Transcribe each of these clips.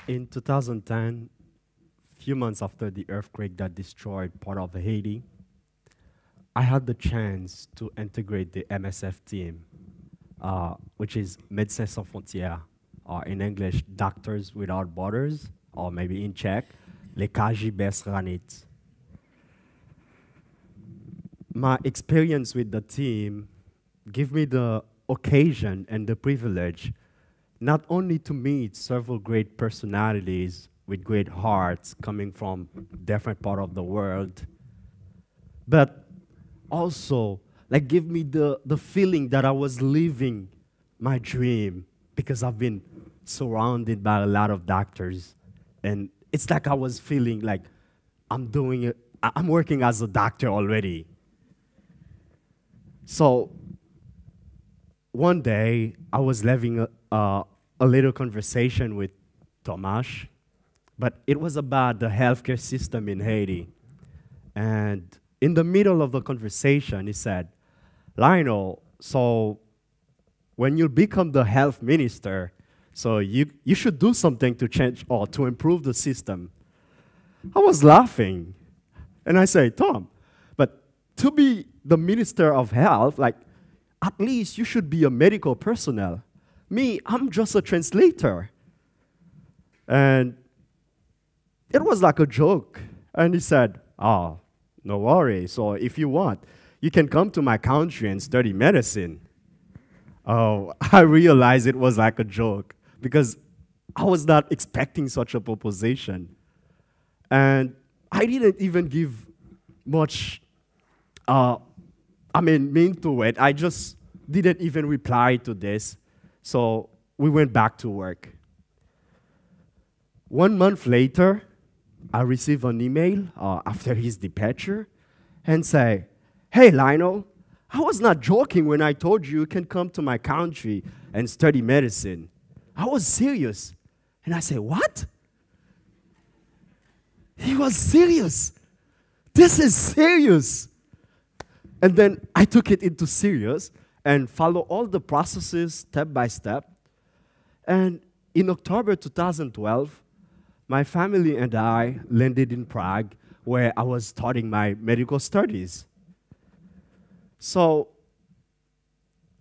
In 2010, few months after the earthquake that destroyed part of Haiti, I had the chance to integrate the MSF team, which is Médecins Sans Frontières, or in English, Doctors Without Borders, or maybe in Czech, lékaři bez hranic. My experience with the team gave me the occasion and the privilege not only to meet several great personalities with great hearts coming from different parts of the world, but also like give me the feeling that I was living my dream, because I've been surrounded by a lot of doctors, and it's like I was feeling like I'm doing it, I'm working as a doctor already. So one day I was having a little conversation with Tomáš, but it was about the healthcare system in Haiti. And in the middle of the conversation, he said, Lyonel, so when you become the health minister, so you should do something to change or to improve the system. I was laughing. And I say, Tom, but to be the minister of health, like, at least you should be a medical personnel. Me, I'm just a translator. And it was like a joke. And he said, oh, no worry. So if you want, you can come to my country and study medicine. Oh, I realized it was like a joke because I was not expecting such a proposition. And I didn't even give much, mean to it. I just didn't even reply to this. So we went back to work. 1 month later, I received an email after his departure and say, hey, Lyonel, I was not joking when I told you can come to my country and study medicine. I was serious. And I said, what? He was serious. This is serious. And then I took it into serious and followed all the processes step by step. And in October 2012, my family and I landed in Prague, where I was starting my medical studies. So,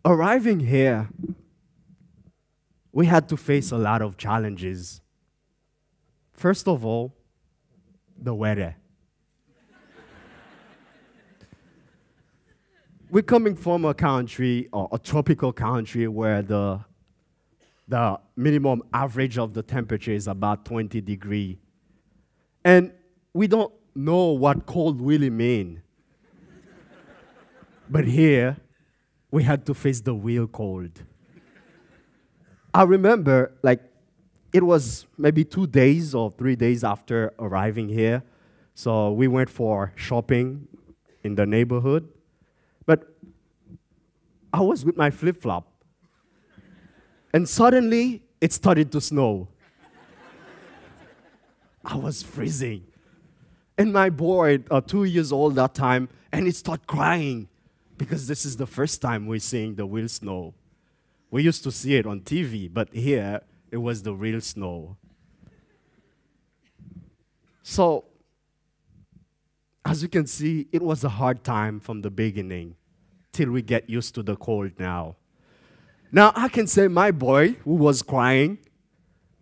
arriving here, we had to face a lot of challenges. First of all, the weather. We're coming from a country, or a tropical country, where the minimum average of the temperature is about 20 degrees. And we don't know what cold really means. But here, we had to face the real cold. I remember, like, it was maybe 2 days or 3 days after arriving here. So we went for shopping in the neighborhood. But I was with my flip-flop. And suddenly, it started to snow. I was freezing. And my boy, 2 years old that time, and he started crying because this is the first time we're seeing the real snow. We used to see it on TV, but here, it was the real snow. So, as you can see, it was a hard time from the beginning till we get used to the cold now. Now, I can say my boy, who was crying,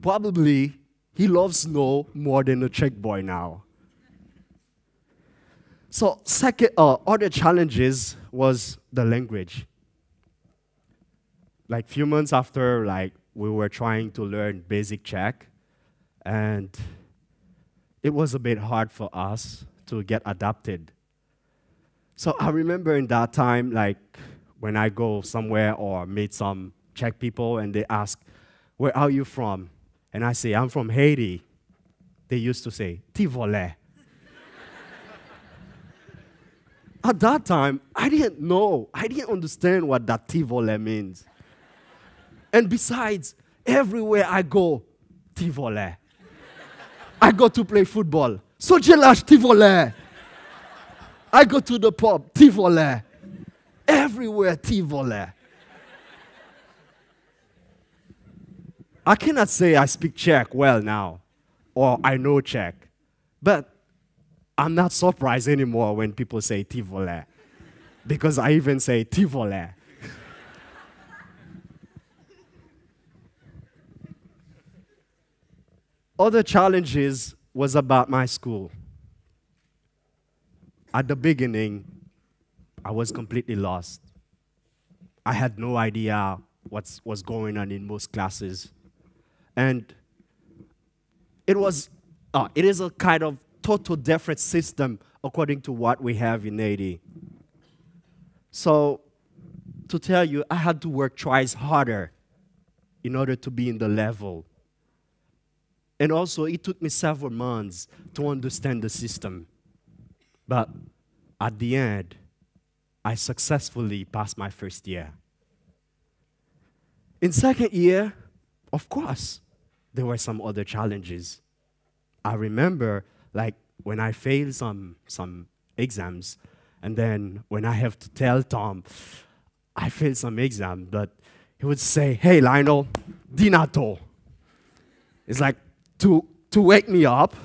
probably he loves snow more than a Czech boy now. So, second, other challenges was the language. Like, few months after, like, we were trying to learn basic Czech, and it was a bit hard for us to get adapted. So I remember in that time, like, when I go somewhere or meet some Czech people and they ask, where are you from? And I say, I'm from Haiti. They used to say, ti vole. At that time, I didn't know, I didn't understand what that ti vole means. And besides, everywhere I go, ti vole. I go to play football. So jelash ti vole. I go to the pub, ti vole. Everywhere ti vole. I cannot say I speak Czech well now, or I know Czech, but I'm not surprised anymore when people say ty vole, because I even say ty vole. Other challenges was about my school. At the beginning, I was completely lost. I had no idea what was going on in most classes. And it is a kind of total different system according to what we have in Haiti. So, to tell you, I had to work twice harder in order to be in the level. And also, it took me several months to understand the system. But at the end, I successfully passed my first year. In second year, of course, there were some other challenges. I remember, like, when I failed some exams, and then when I have to tell Tom, I failed some exam, but he would say, hey, Lyonel, dinato. It's like to wake me up,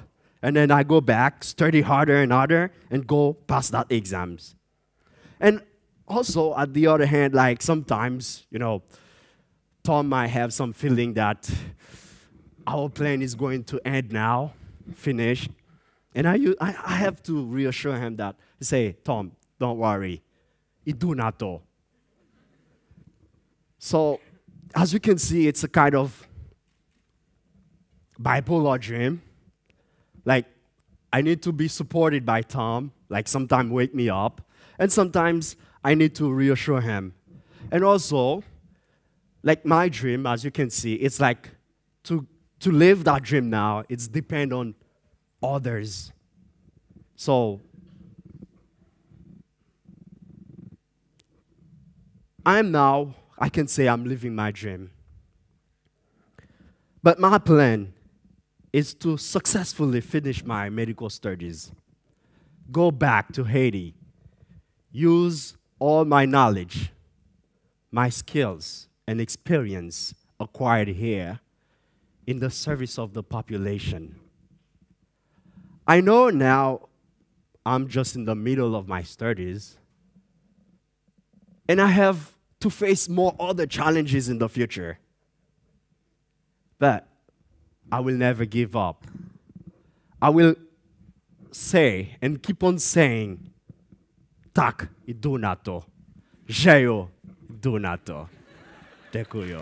and then I go back, study harder and harder, and go pass that exams. And also, at the other hand, like sometimes, Tom might have some feeling that our plan is going to end now, finish. And I have to reassure him that, say, Tom, don't worry, it do not do. So, as you can see, it's a kind of bipolar dream. Like, I need to be supported by Tom, like sometimes wake me up, and sometimes I need to reassure him. And also, like my dream, as you can see, it's like to live that dream now, it's depend on others. So, I can say I'm living my dream. But my plan is to successfully finish my medical studies, go back to Haiti, use all my knowledge, my skills, and experience acquired here in the service of the population. I know now I'm just in the middle of my studies, and I have to face more other challenges in the future. But I will never give up. I will say and keep on saying, tak idu na to, že jo, idu na to. Děkuji.